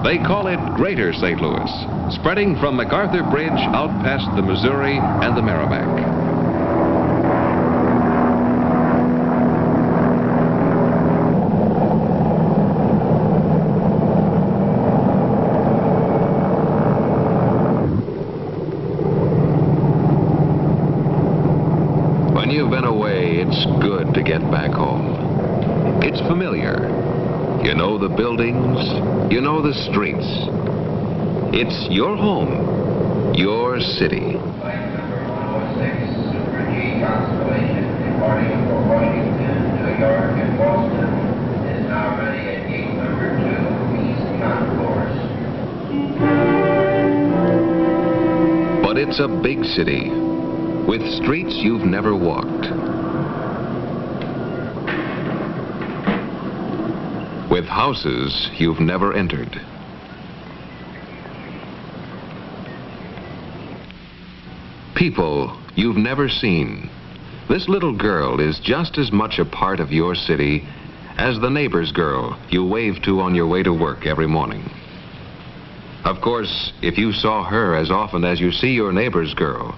They call it Greater St. Louis, spreading from MacArthur Bridge out past the Missouri and the Merrimack. When you've been away, it's good to get back home. It's familiar. You know the buildings, you know the streets. It's your home, your city. Flight number 106, Super G Constellation, departing for Washington, New York, and Boston, is now ready at gate number 2, East Concourse. But it's a big city, with streets you've never walked, with houses you've never entered, people you've never seen. This little girl is just as much a part of your city as the neighbor's girl you wave to on your way to work every morning. Of course, if you saw her as often as you see your neighbor's girl,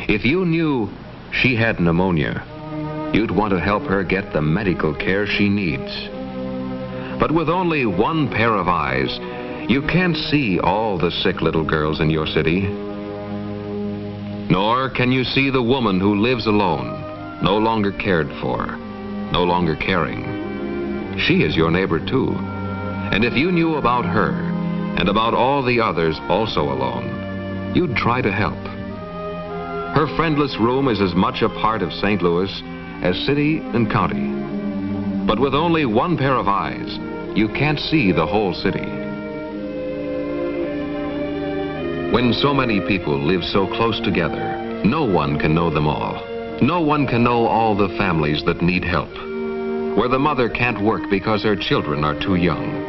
if you knew she had pneumonia, you'd want to help her get the medical care she needs. But with only one pair of eyes, you can't see all the sick little girls in your city. Nor can you see the woman who lives alone, no longer cared for, no longer caring. She is your neighbor too. And if you knew about her and about all the others also alone, you'd try to help. Her friendless room is as much a part of St. Louis as city and county. But with only one pair of eyes, you can't see the whole city. When so many people live so close together, no one can know them all. No one can know all the families that need help, where the mother can't work because her children are too young,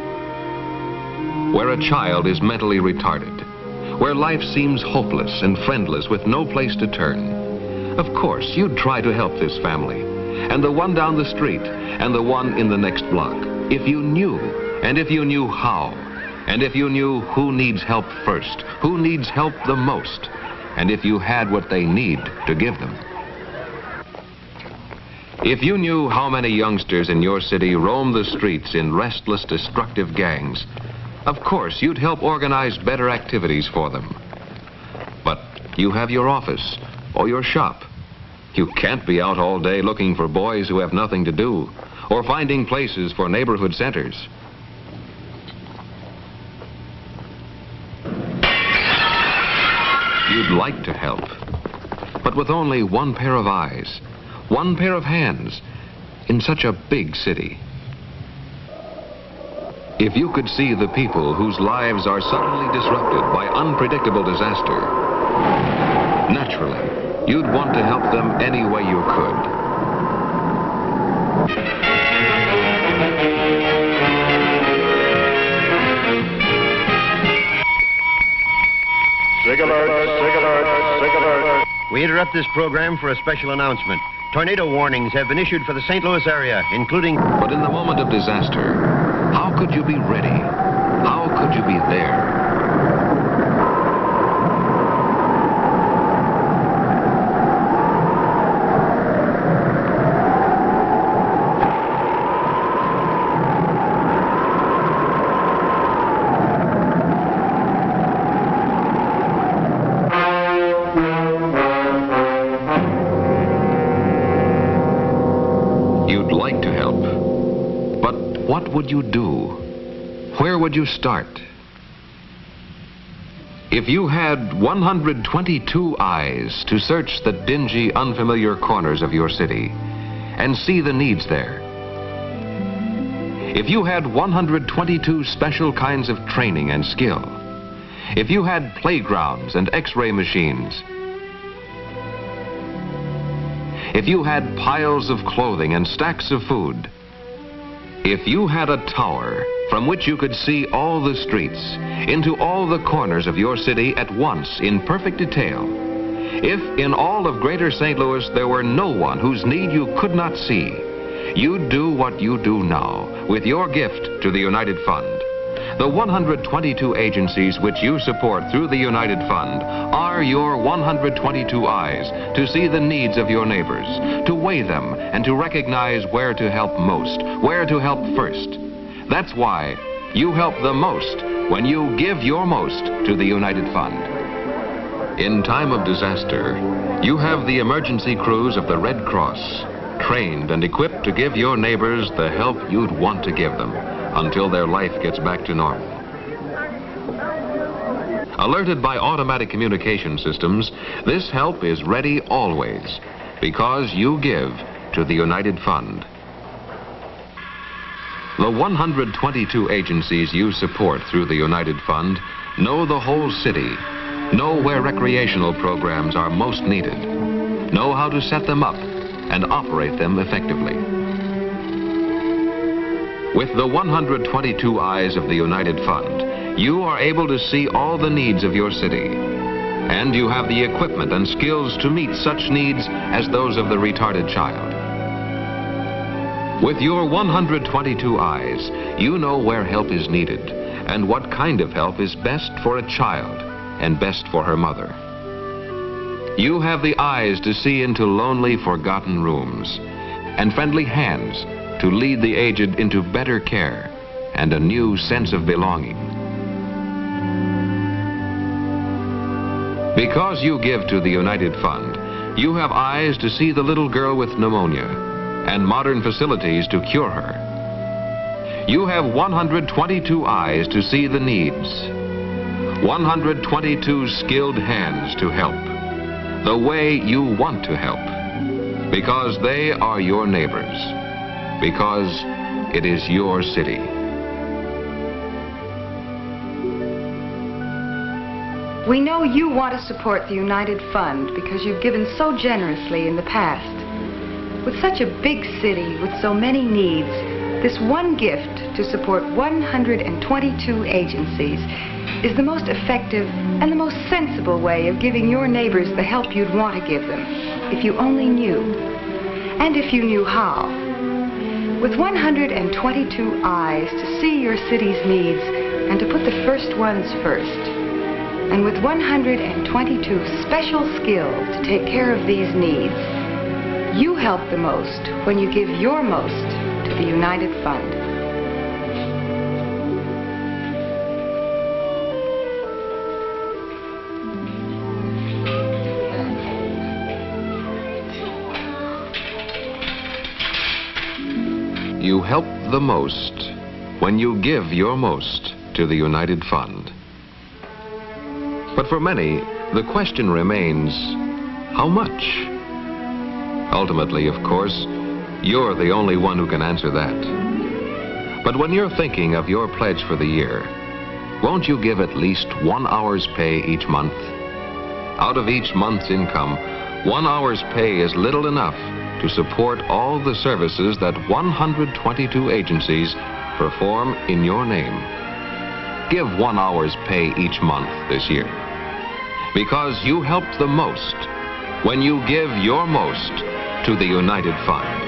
where a child is mentally retarded, where life seems hopeless and friendless with no place to turn. Of course, you'd try to help this family, and the one down the street, and the one in the next block, if you knew, and if you knew how, and if you knew who needs help first, who needs help the most, and if you had what they need to give them. If you knew how many youngsters in your city roam the streets in restless, destructive gangs, of course, you'd help organize better activities for them. But you have your office or your shop. You can't be out all day looking for boys who have nothing to do or finding places for neighborhood centers. You'd like to help, but with only one pair of eyes, one pair of hands in such a big city. If you could see the people whose lives are suddenly disrupted by unpredictable disaster, naturally, you'd want to help them any way you could. Sig alert, sig alert, sig alert. We interrupt this program for a special announcement. Tornado warnings have been issued for the St. Louis area, including... But in the moment of disaster, how could you be ready? How could you be there? You'd like to help, but what would you do? Where would you start? If you had 122 eyes to search the dingy, unfamiliar corners of your city and see the needs there, if you had 122 special kinds of training and skill, if you had playgrounds and X-ray machines, if you had piles of clothing and stacks of food, if you had a tower from which you could see all the streets, into all the corners of your city at once in perfect detail, if in all of Greater St. Louis there were no one whose need you could not see, you'd do what you do now with your gift to the United Fund. The 122 agencies which you support through the United Fund are your 122 eyes to see the needs of your neighbors, to weigh them, and to recognize where to help most, where to help first. That's why you help the most when you give your most to the United Fund. In time of disaster, you have the emergency crews of the Red Cross, trained and equipped to give your neighbors the help you'd want to give them until their life gets back to normal. Alerted by automatic communication systems, this help is ready always because you give to the United Fund. The 122 agencies you support through the United Fund know the whole city, know where recreational programs are most needed, know how to set them up and operate them effectively. With the 122 eyes of the United Fund, you are able to see all the needs of your city, and you have the equipment and skills to meet such needs as those of the retarded child. With your 122 eyes, you know where help is needed and what kind of help is best for a child and best for her mother. You have the eyes to see into lonely, forgotten rooms and friendly hands to lead the aged into better care and a new sense of belonging. Because you give to the United Fund, you have eyes to see the little girl with pneumonia and modern facilities to cure her. You have 122 eyes to see the needs, 122 skilled hands to help, the way you want to help, because they are your neighbors, because it is your city. We know you want to support the United Fund because you've given so generously in the past. With such a big city with so many needs, this one gift to support 122 agencies is the most effective and the most sensible way of giving your neighbors the help you'd want to give them, if you only knew, and if you knew how. With 122 eyes to see your city's needs and to put the first ones first, and with 122 special skills to take care of these needs, you help the most when you give your most to the United Fund. You help the most when you give your most to the United Fund. But for many, the question remains, how much? Ultimately, of course, you're the only one who can answer that. But when you're thinking of your pledge for the year, won't you give at least 1 hour's pay each month? Out of each month's income, 1 hour's pay is little enough to support all the services that 122 agencies perform in your name. Give 1 hour's pay each month this year, because you help the most when you give your most to the United Fund.